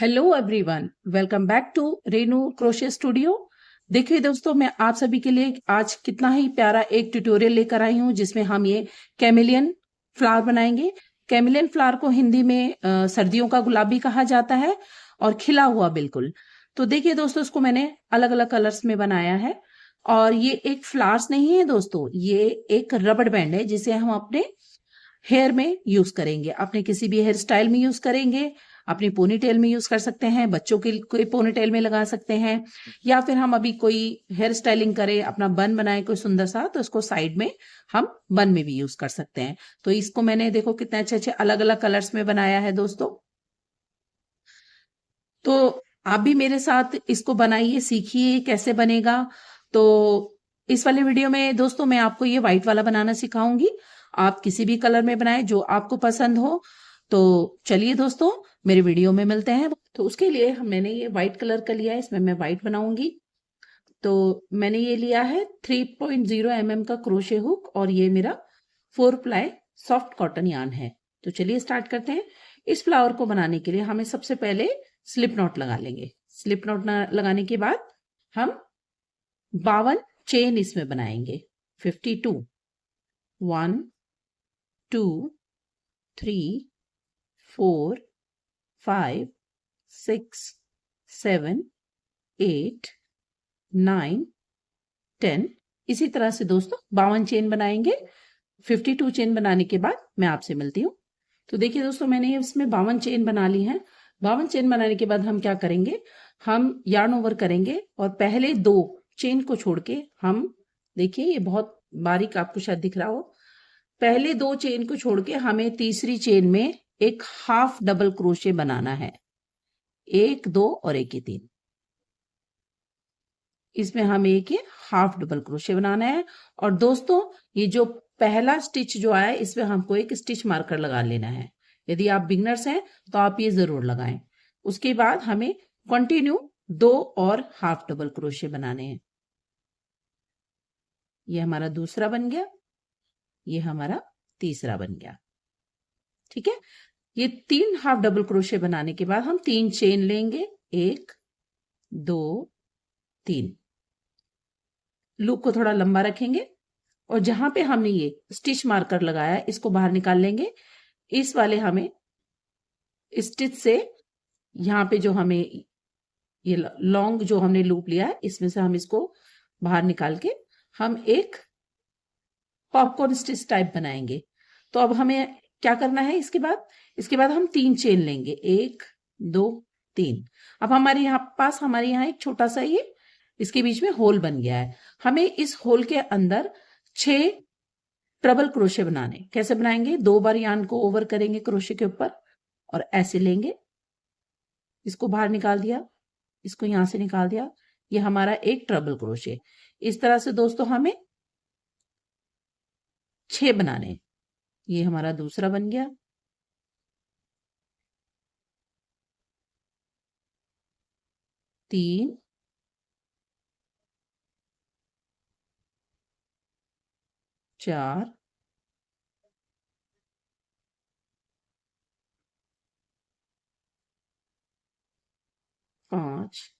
Hello everyone, welcome back to Renu crochet studio. देखिए दोस्तों, मैं आप सभी के लिए आज कितना ही प्यारा एक ट्यूटोरियल लेकर आई हूँ जिसमें हम ये कैमिलियन फ्लावर बनाएंगे। कैमिलियन फ्लावर को हिंदी में सर्दियों का गुलाबी कहा जाता है और खिला हुआ बिल्कुल। तो देखिए दोस्तों, इसको मैंने अलग अलग कलर्स में बनाया है और ये एक फ्लावर्स नहीं है दोस्तों, ये एक रबड़ बैंड है जिसे हम अपने हेयर में यूज करेंगे, अपने किसी भी हेयर स्टाइल में यूज करेंगे, अपनी पोनीटेल में यूज कर सकते हैं, बच्चों के कोई पोनीटेल में लगा सकते हैं, या फिर हम अभी कोई हेयर स्टाइलिंग करें, अपना बन बनाए कोई सुंदर सा, तो इसको साइड में हम बन में भी यूज कर सकते हैं। तो इसको मैंने देखो कितने अच्छे अच्छे अलग अलग कलर्स में बनाया है दोस्तों। तो आप भी मेरे साथ इसको बनाइए, सीखिए कैसे बनेगा। तो इस वाले वीडियो में दोस्तों मैं आपको ये व्हाइट वाला बनाना सिखाऊंगी। आप किसी भी कलर में बनाएं जो आपको पसंद हो। तो चलिए दोस्तों, मेरे वीडियो में मिलते हैं। तो उसके लिए मैंने ये व्हाइट कलर का लिया है, इसमें मैं व्हाइट बनाऊंगी। तो मैंने ये लिया है 3.0 mm का क्रोशे हुक और ये मेरा 4 प्लाई सॉफ्ट कॉटन यार्न है। तो चलिए स्टार्ट करते हैं। इस फ्लावर को बनाने के लिए हमें सबसे पहले स्लिप नॉट लगा लेंगे। स्लिप नॉट लगाने के बाद हम 52 चेन इसमें बनाएंगे। 52, 1 2 3 4 5 6 7 8 9 10। इसी तरह से दोस्तों 52 चेन बनाएंगे। 52 चेन बनाने के बाद मैं आपसे मिलती हूँ। तो देखिए दोस्तों, मैंने इसमें 52 चेन बना ली है। 52 चेन बनाने के बाद हम क्या करेंगे, हम यार्न ओवर करेंगे और पहले 2 चेन को छोड़ के हम, देखिए ये बहुत बारीक आपको शायद दिख रहा हो, पहले 2 चेन को छोड़ के हमें तीसरी चेन में एक हाफ डबल क्रोशे बनाना है। 1 2 और 1 3, इसमें हमें एक ये हाफ डबल क्रोशे बनाना है। और दोस्तों, ये जो पहला स्टिच जो आया है इसमें हमको एक स्टिच मार्कर लगा लेना है। यदि आप बिगनर्स हैं तो आप ये जरूर लगाएं। उसके बाद हमें कंटिन्यू 2 और हाफ डबल क्रोशे बनाने हैं। ये हमारा दूसरा बन गया, ये हमारा तीसरा बन गया। ठीक है, ये 3 हाफ डबल क्रोशे बनाने के बाद हम 3 चेन लेंगे, 1 2 3। लूप को थोड़ा लंबा रखेंगे और जहां पे हमने ये स्टिच मार्कर लगाया है इसको बाहर निकाल लेंगे। इस वाले हमें स्टिच से यहाँ पे जो हमें ये लॉन्ग जो हमने लूप लिया है इसमें से हम इसको बाहर निकाल के हम एक पॉपकॉर्न स्टिच टाइप बनाएंगे। तो अब हमें क्या करना है, इसके बाद हम 3 चेन लेंगे, 1 2 3। अब हमारे यहाँ एक छोटा सा ये इसके बीच में होल बन गया है। हमें इस होल के अंदर 6 ट्रबल क्रोशे बनाने। कैसे बनाएंगे, 2 बार यार्न को ओवर करेंगे क्रोशे के ऊपर और ऐसे लेंगे, इसको बाहर निकाल दिया, इसको यहां से निकाल दिया, ये हमारा एक ट्रबल क्रोशे। इस तरह से दोस्तों हमें 6 बनाने। ये हमारा दूसरा बन गया, 3 4 5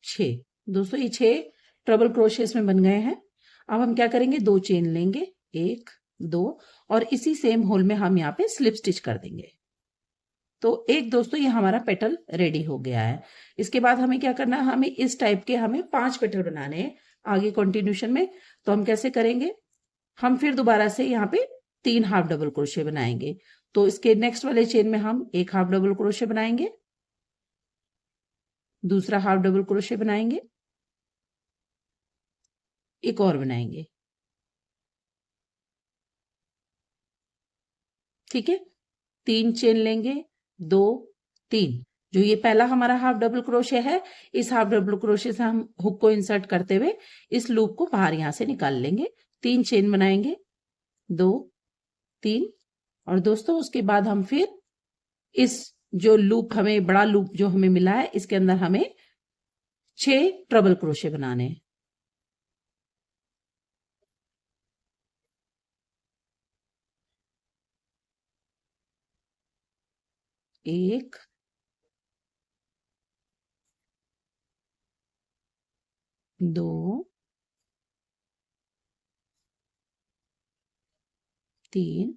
6। दोस्तों ये 6 ट्रबल क्रोशेस में बन गए हैं। अब हम क्या करेंगे, 2 चेन लेंगे, 1 2 और इसी सेम होल में हम यहाँ पे स्लिप स्टिच कर देंगे। तो एक दोस्तों ये हमारा पेटल रेडी हो गया है। इसके बाद हमें क्या करना है, हमें इस टाइप के हमें 5 पेटल बनाने हैं आगे कंटिन्यूशन में। तो हम कैसे करेंगे, हम फिर दोबारा से यहाँ पे 3 हाफ डबल क्रोशे बनाएंगे। तो इसके नेक्स्ट वाले चेन में हम एक हाफ डबल क्रोशे बनाएंगे, दूसरा हाफ डबल क्रोशे बनाएंगे, एक और बनाएंगे। ठीक है, 3 चेन लेंगे, 2 3। जो ये पहला हमारा हाफ डबल क्रोशे है, इस हाफ डबल क्रोशे से हम हुक को इंसर्ट करते हुए इस लूप को बाहर यहां से निकाल लेंगे। 3 चेन बनाएंगे, 2 3। और दोस्तों उसके बाद हम फिर इस जो लूप हमें बड़ा लूप जो हमें मिला है इसके अंदर हमें 6 ट्रबल क्रोशे बनाने हैं। एक, दो, तीन,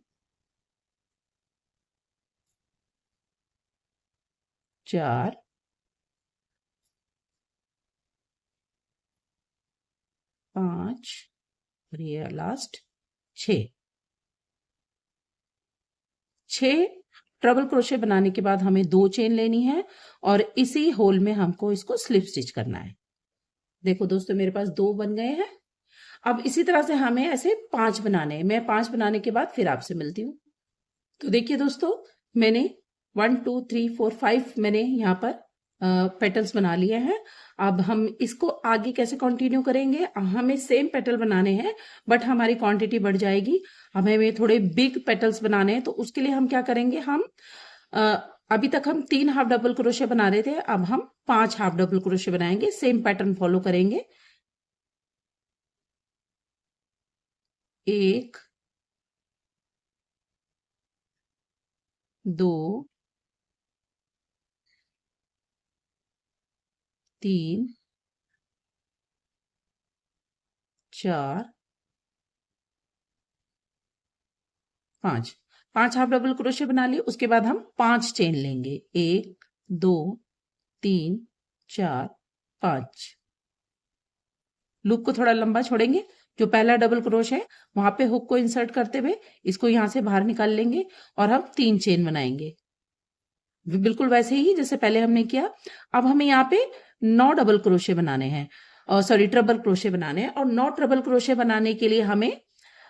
चार, पांच, और ये लास्ट 6। 6 ट्रबल क्रोशे बनाने के बाद हमें 2 चेन लेनी है और इसी होल में हमको इसको स्लिप स्टिच करना है। देखो दोस्तों, मेरे पास 2 बन गए हैं। अब इसी तरह से हमें ऐसे 5 बनाने हैं। मैं 5 बनाने के बाद फिर आपसे मिलती हूँ। तो देखिए दोस्तों, मैंने 1 2 3 4 5 मैंने यहाँ पर पेटल्स बना लिए हैं। अब हम इसको आगे कैसे कंटिन्यू करेंगे? हमें सेम पेटल बनाने हैं, बट हमारी क्वांटिटी बढ़ जाएगी। अब हमें थोड़े बिग पेटल्स बनाने हैं, तो उसके लिए हम क्या करेंगे? हम अ, अभी तक हम 3 हाफ डबल क्रोशे बना रहे थे, अब हम 5 हाफ डबल क्रोशे बनाएंगे। सेम पैटर्न फॉलो करेंगे। 1, 2, 3, 4, 5। 5 हाफ डबल क्रोशे बना लिए। उसके बाद हम 5 चेन लेंगे। 1, 2, 3, 4, 5। लूप को थोड़ा लंबा छोड़ेंगे। जो पहला डबल क्रोश है वहां पे हुक को इंसर्ट करते हुए इसको यहां से बाहर निकाल लेंगे और हम 3 चेन बनाएंगे, बिल्कुल वैसे ही जैसे पहले हमने किया। अब हमें यहाँ पे 9 डबल क्रोशे बनाने हैं, और सॉरी ट्रिपल क्रोशे बनाने हैं। और 9 ट्रिपल क्रोशे बनाने के लिए हमें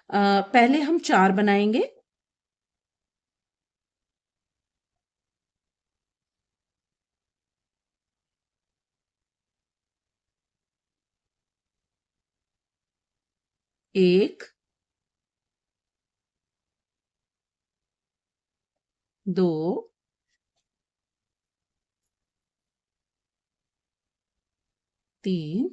पहले हम 4 बनाएंगे। एक, दो, तीन,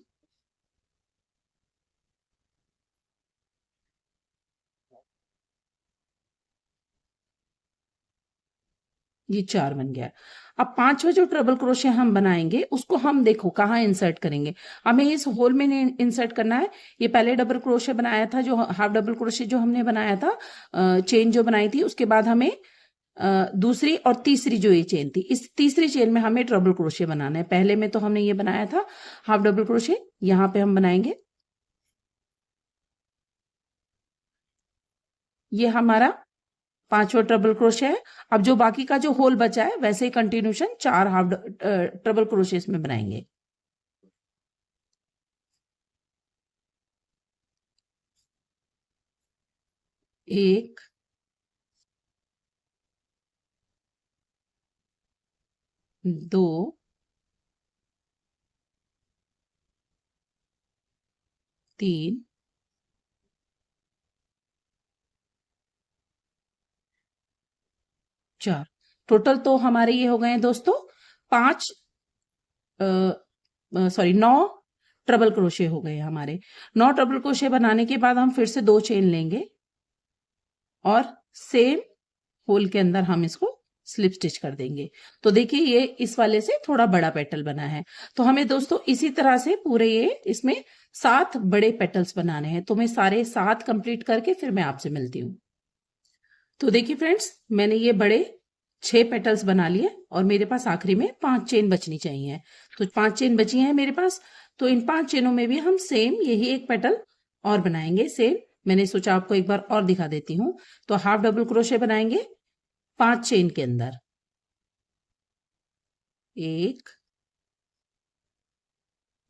ये 4 बन गया। अब पांचवा जो ट्रिपल क्रोशे हम बनाएंगे उसको हम देखो कहाँ इंसर्ट करेंगे। हमें इस होल में इंसर्ट करना है। ये पहले डबल क्रोशे बनाया था, जो हाफ डबल क्रोशे जो हमने बनाया था, चेन जो बनाई थी, उसके बाद हमें दूसरी और तीसरी जो ये चेन थी, इस तीसरी चेन में हमें डबल क्रोशे बनाना है। पहले में तो हमने ये बनाया था हाफ डबल क्रोशे, यहाँ पे हम बनाएंगे। ये हमारा पांचवा ट्रिपल क्रोशे है। अब जो बाकी का जो होल बचा है वैसे ही कंटिन्यूशन 4 हाफ ट्रिपल क्रोशे में बनाएंगे। एक, दो, तीन, चार। टोटल तो हमारे ये हो गए हैं दोस्तों 5, सॉरी 9 ट्रिपल क्रोशे हो गए हमारे। 9 ट्रिपल क्रोशे बनाने के बाद हम फिर से 2 चेन लेंगे और सेम होल के अंदर हम इसको स्लिप स्टिच कर देंगे। तो देखिए ये इस वाले से थोड़ा बड़ा पेटल बना है। तो हमें दोस्तों इसी तरह से पूरे ये इसमें 7 बड़े पेटल्स बनाने हैं। तो मैं सारे 7 कंप्लीट करके फिर मैं आपसे मिलती हूँ। तो देखिए फ्रेंड्स, मैंने ये बड़े 6 पेटल्स बना लिए और मेरे पास आखिरी में 5 चेन बचनी चाहिए। तो 5 चेन बची हैं मेरे पास। तो इन 5 चेनों में भी हम सेम यही एक पेटल और बनाएंगे। सेम मैंने सोचा आपको एक बार और दिखा देती हूँ। तो हाफ डबल क्रोशे बनाएंगे 5 चेन के अंदर। एक,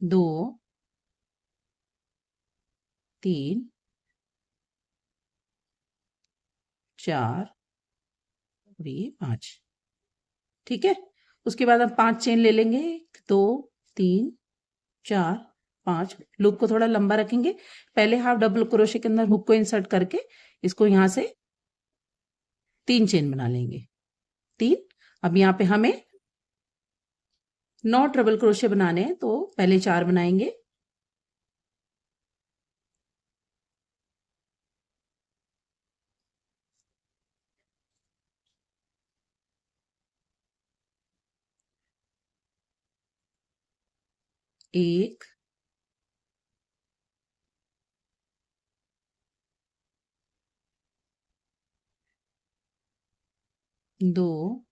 दो, तीन, चार, और ये 5। ठीक है। उसके बाद हम 5 चेन ले लेंगे। 1 2 3 4 5। लूप को थोड़ा लंबा रखेंगे। पहले हाफ डबल क्रोशे के अंदर हुक को इंसर्ट करके इसको यहां से 3 चेन बना लेंगे। 3। अब यहाँ पे हमें 9 ट्रिपल क्रोशे बनाने हैं, तो पहले 4 बनाएंगे। एक, दो,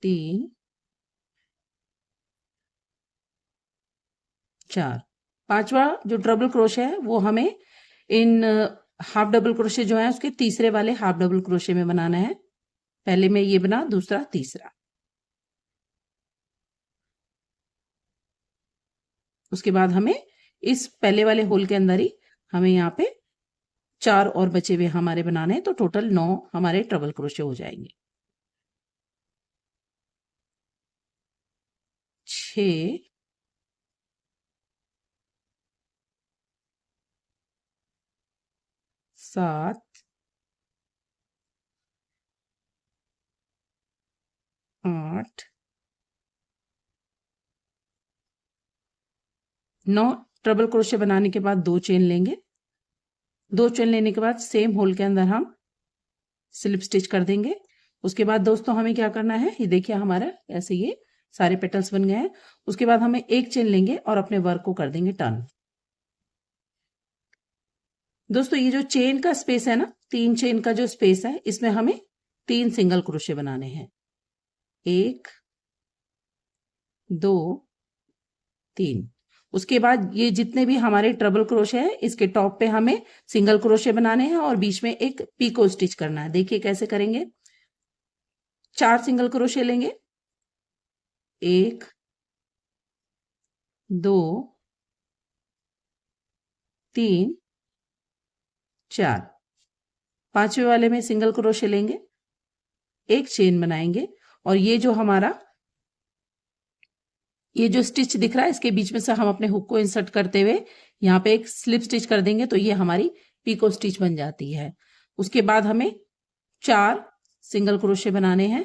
तीन, चार। पांचवा जो डबल क्रोशे है वो हमें इन हाफ डबल क्रोशे जो है उसके तीसरे वाले हाफ डबल क्रोशे में बनाना है। पहले में ये बना, दूसरा, तीसरा। उसके बाद हमें इस पहले वाले होल के अंदर ही हमें यहाँ पे 4 और बचे हुए हमारे बनाने हैं, तो टोटल 9 हमारे ट्रबल क्रोशे हो जाएंगे। 6, 7, 8, 9 ट्रबल क्रोशे बनाने के बाद 2 चेन लेंगे। 2 चेन लेने के बाद सेम होल के अंदर हम स्लिप स्टिच कर देंगे। उसके बाद दोस्तों हमें क्या करना है, ये देखिए हमारा ऐसे ये सारे पेटल्स बन गए हैं। उसके बाद हमें एक चेन लेंगे और अपने वर्क को कर देंगे टर्न। दोस्तों ये जो चेन का स्पेस है ना, 3 चेन का जो स्पेस है, इसमें हमें 3 सिंगल क्रोशे बनाने हैं। 1, 2, 3। उसके बाद ये जितने भी हमारे ट्रबल क्रोशे हैं, इसके टॉप पे हमें सिंगल क्रोशे बनाने हैं और बीच में एक पीको स्टिच करना है। देखिए कैसे करेंगे। 4 सिंगल क्रोशे लेंगे। 1, 2, 3, 4। पांचवे वाले में सिंगल क्रोशे लेंगे, एक चेन बनाएंगे और ये जो हमारा ये जो स्टिच दिख रहा है इसके बीच में से हम अपने हुक को इंसर्ट करते हुए यहाँ पे एक स्लिप स्टिच कर देंगे, तो ये हमारी पीको स्टिच बन जाती है। उसके बाद हमें 4 सिंगल क्रोशे बनाने हैं।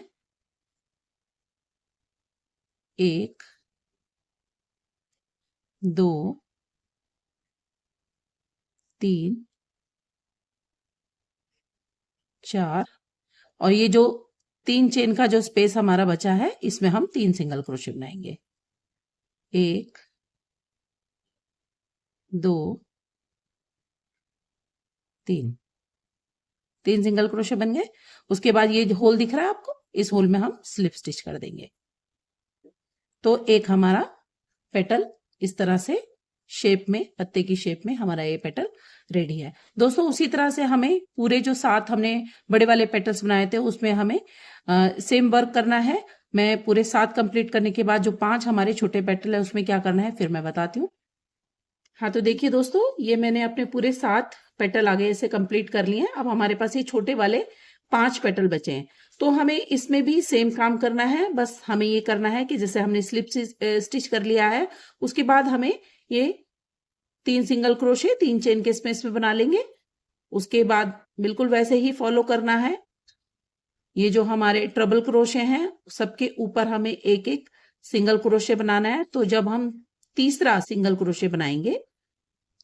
1, 2, 3, 4 और ये जो 3 चेन का जो स्पेस हमारा बचा है इसमें हम 3 सिंगल क्रोशे बनाएंगे। 1, 2, 3। 3 सिंगल क्रोशे बन गए। उसके बाद ये जो होल दिख रहा है आपको, इस होल में हम स्लिप स्टिच कर देंगे। तो एक हमारा पेटल इस तरह से शेप में, पत्ते की शेप में हमारा ये पेटल रेडी है। दोस्तों उसी तरह से हमें पूरे जो 7 हमने बड़े वाले पेटल्स बनाए थे उसमें हमें सेम वर्क करना है। मैं पूरे 7 कंप्लीट करने के बाद जो 5 हमारे छोटे पेटल है उसमें क्या करना है फिर मैं बताती हूँ। हाँ तो देखिए दोस्तों, ये मैंने अपने पूरे 7 पेटल आगे ऐसे कंप्लीट कर लिए हैं। अब हमारे पास ये छोटे वाले 5 पेटल बचे हैं, तो हमें इसमें भी सेम काम करना है। बस हमें ये करना है कि जैसे हमने स्लिप स्टिच कर लिया है, उसके बाद हमें ये 3 सिंगल क्रोशे 3 चेन के स्पेस में बना लेंगे। उसके बाद बिल्कुल वैसे ही फॉलो करना है। ये जो हमारे ट्रबल क्रोशे हैं सबके ऊपर हमें एक एक सिंगल क्रोशे बनाना है। तो जब हम तीसरा सिंगल क्रोशे बनाएंगे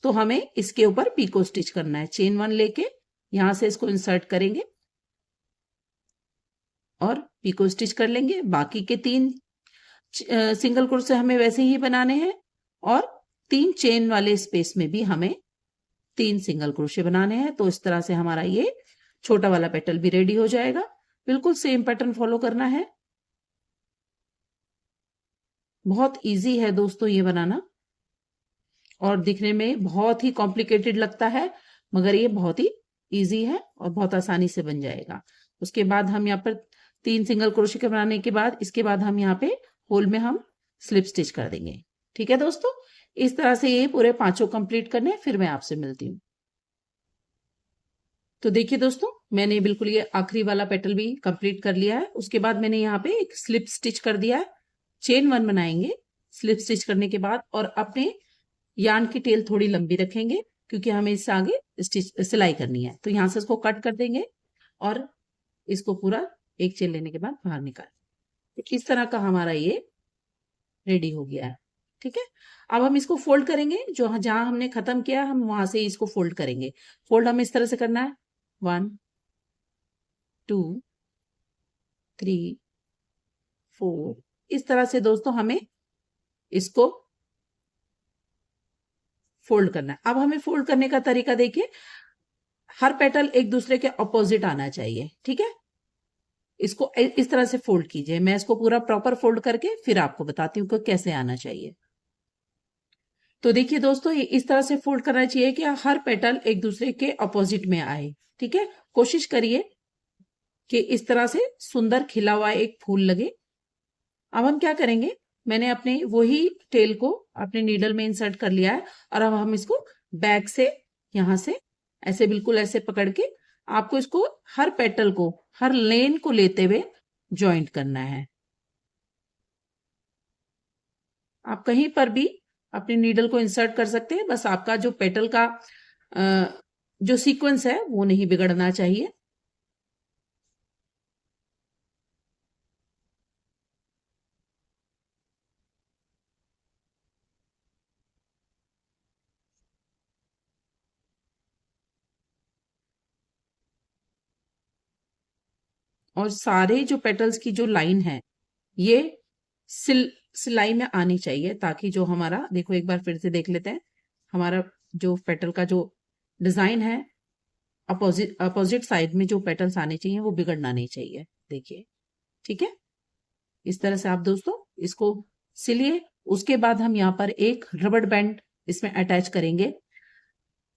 तो हमें इसके ऊपर पीको स्टिच करना है। चेन 1 लेके यहां से इसको इंसर्ट करेंगे और पीको स्टिच कर लेंगे। बाकी के 3 सिंगल क्रोशे हमें वैसे ही बनाने हैं और 3 चेन वाले स्पेस में भी हमें 3 सिंगल क्रोशे बनाने हैं। तो इस तरह से हमारा ये छोटा वाला पेटल भी रेडी हो जाएगा। बिल्कुल सेम पैटर्न फॉलो करना है। बहुत इजी है दोस्तों ये बनाना और दिखने में बहुत ही कॉम्प्लिकेटेड लगता है, मगर ये बहुत ही इजी है और बहुत आसानी से बन जाएगा। उसके बाद हम यहाँ पर 3 सिंगल क्रोशे के बनाने के बाद इसके बाद हम यहाँ पे होल में हम स्लिप स्टिच कर देंगे। ठीक है दोस्तों, इस तरह से ये पूरे 5 कंप्लीट करने, फिर मैं आपसे मिलती हूँ। तो देखिए दोस्तों, मैंने बिल्कुल ये आखिरी वाला पेटल भी कंप्लीट कर लिया है। उसके बाद मैंने यहाँ पे एक स्लिप स्टिच कर दिया है। चेन 1 बनाएंगे स्लिप स्टिच करने के बाद और अपने यार्न की टेल थोड़ी लंबी रखेंगे क्योंकि हमें इससे आगे स्टिच सिलाई करनी है। तो यहाँ से इसको कट कर देंगे और इसको पूरा एक चेन लेने के बाद बाहर निकाल। तो इस तरह का हमारा ये रेडी हो गया है। ठीक है, अब हम इसको फोल्ड करेंगे। जो जहां हमने खत्म किया हम वहां से इसको फोल्ड करेंगे। फोल्ड हमें इस तरह से करना है, 1, 2, 3, 4। इस तरह से दोस्तों हमें इसको फोल्ड करना है। अब हमें फोल्ड करने का तरीका देखिए, हर पेटल एक दूसरे के ऑपोजिट आना चाहिए, ठीक है। इसको इस तरह से फोल्ड कीजिए। मैं इसको पूरा प्रॉपर फोल्ड करके फिर आपको बताती हूँ कि कैसे आना चाहिए। तो देखिए दोस्तों, ये इस तरह से फोल्ड करना चाहिए कि हर पेटल एक दूसरे के ऑपोजिट में आए, ठीक है। कोशिश करिए कि इस तरह से सुंदर खिला हुआ एक फूल लगे। अब हम क्या करेंगे, मैंने अपने वही टेल को अपने नीडल में इंसर्ट कर लिया है और अब हम इसको बैक से यहां से ऐसे बिल्कुल ऐसे पकड़ के आपको इसको हर पेटल को, हर लेन को लेते हुए ज्वाइंट करना है। आप कहीं पर भी अपने नीडल को इंसर्ट कर सकते हैं, बस आपका जो पेटल का जो सीक्वेंस है वो नहीं बिगड़ना चाहिए। और सारे जो पेटल्स की जो लाइन है ये सिलाई में आनी चाहिए, ताकि जो हमारा, देखो एक बार फिर से देख लेते हैं, हमारा जो पेटल का जो डिजाइन है अपोजिट अपोजिट साइड में जो पेटल्स आने चाहिए वो बिगड़ना नहीं चाहिए। देखिए, ठीक है। इस तरह से आप दोस्तों इसको सिलिए। उसके बाद हम यहाँ पर एक रबड़ बैंड इसमें अटैच करेंगे,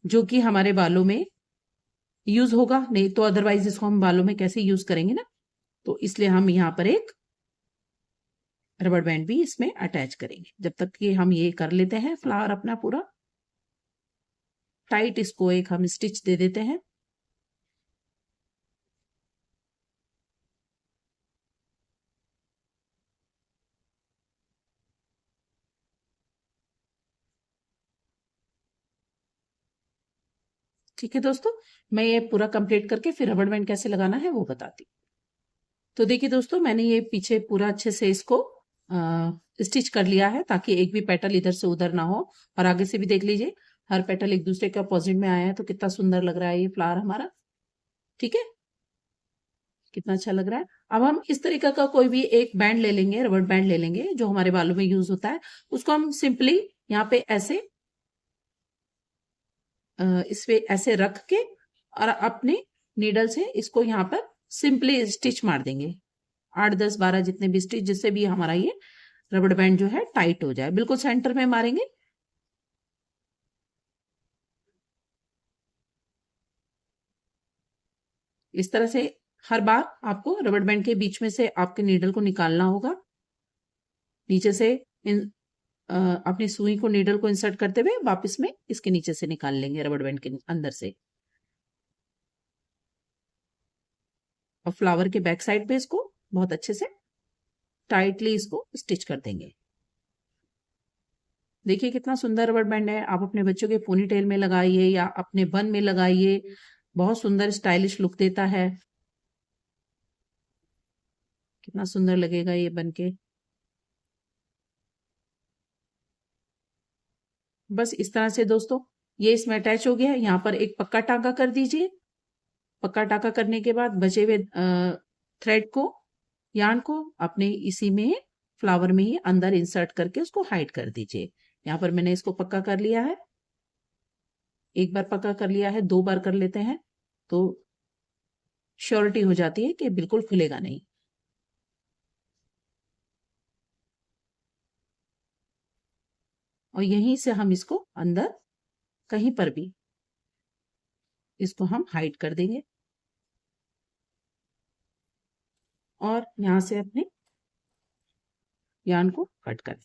जो कि हमारे बालों में यूज होगा, नहीं तो अदरवाइज इसको हम बालों में कैसे यूज करेंगे ना। तो इसलिए हम यहाँ पर एक रबड़ बैंड भी इसमें अटैच करेंगे। जब तक कि हम ये कर लेते हैं फ्लावर अपना पूरा टाइट, इसको एक हम स्टिच दे देते हैं। ठीक है दोस्तों, मैं ये पूरा कंप्लीट करके फिर रबड़ बैंड कैसे लगाना है वो बताती हूँ। तो देखिए दोस्तों, मैंने ये पीछे पूरा अच्छे से इसको स्टिच कर लिया है, ताकि एक भी पेटल इधर से उधर ना हो। और आगे से भी देख लीजिए, हर पेटल एक दूसरे के अपोजिट में आया है, तो कितना सुंदर लग रहा है ये फ्लावर हमारा, ठीक है। कितना अच्छा लग रहा है। अब हम इस तरीके का कोई भी एक बैंड ले लेंगे, रबड़ बैंड ले लेंगे जो हमारे बालों में यूज होता है। उसको हम सिंपली यहाँ पे ऐसे इस पे ऐसे रख के और अपने नीडल से इसको यहाँ पर सिंपली स्टिच मार देंगे, 8 10 12 जितने भी स्टिच, जिससे भी हमारा ये रबड़ बैंड जो है टाइट हो जाए। बिल्कुल सेंटर में मारेंगे। इस तरह से हर बार आपको रबड़ बैंड के बीच में से आपके नीडल को निकालना होगा। नीचे से इन अपनी सुई को, नीडल को इंसर्ट करते हुए वापस में इसके नीचे से निकाल लेंगे रबड़ बैंड के अंदर से। और फ्लावर के बैक साइड पे इसको बहुत अच्छे से टाइटली इसको स्टिच कर देंगे। देखिए कितना सुंदर रबड़ बैंड है। आप अपने बच्चों के पोनी टेल में लगाइए या अपने बन में लगाइए, बहुत सुंदर स्टाइलिश लुक देता है। कितना सुंदर लगेगा ये बन के। बस इस तरह से दोस्तों ये इसमें अटैच हो गया है। यहाँ पर एक पक्का टांका कर दीजिए। पक्का टांका करने के बाद बचे हुए थ्रेड को, यार्न को अपने इसी में फ्लावर में ही अंदर इंसर्ट करके उसको हाइड कर दीजिए। यहाँ पर मैंने इसको पक्का कर लिया है। एक बार पक्का कर लिया है, 2 बार कर लेते हैं तो श्योरिटी हो जाती है कि बिल्कुल खुलेगा नहीं। और यहीं से हम इसको अंदर कहीं पर भी इसको हम हाइड कर देंगे और यहां से अपने यार्न को कट कर।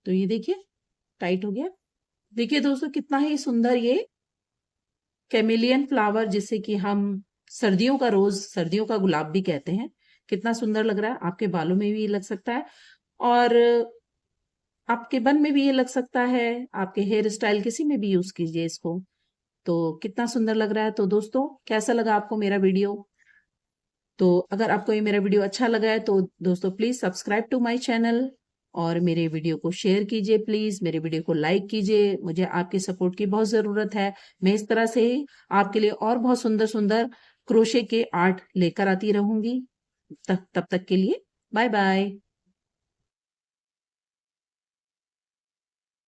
तो ये देखिए टाइट हो गया। देखिए दोस्तों कितना ही सुंदर ये कैमेलियन फ्लावर, जिसे कि हम सर्दियों का रोज, सर्दियों का गुलाब भी कहते हैं, कितना सुंदर लग रहा है। आपके बालों में भी लग सकता है और आपके बन में भी ये लग सकता है, आपके हेयर स्टाइल किसी में भी यूज कीजिए इसको। तो कितना सुंदर लग रहा है। तो दोस्तों कैसा लगा आपको मेरा वीडियो? तो अगर आपको ये मेरा वीडियो अच्छा लगा है तो दोस्तों please subscribe to my channel और मेरे वीडियो को शेयर कीजिए। प्लीज मेरे वीडियो को लाइक कीजिए। मुझे आपके सपोर्ट की बहुत जरूरत है। मैं इस तरह से ही आपके लिए और बहुत सुंदर सुंदर क्रोशे के आर्ट लेकर आती रहूंगी। तब तक के लिए बाय बाय।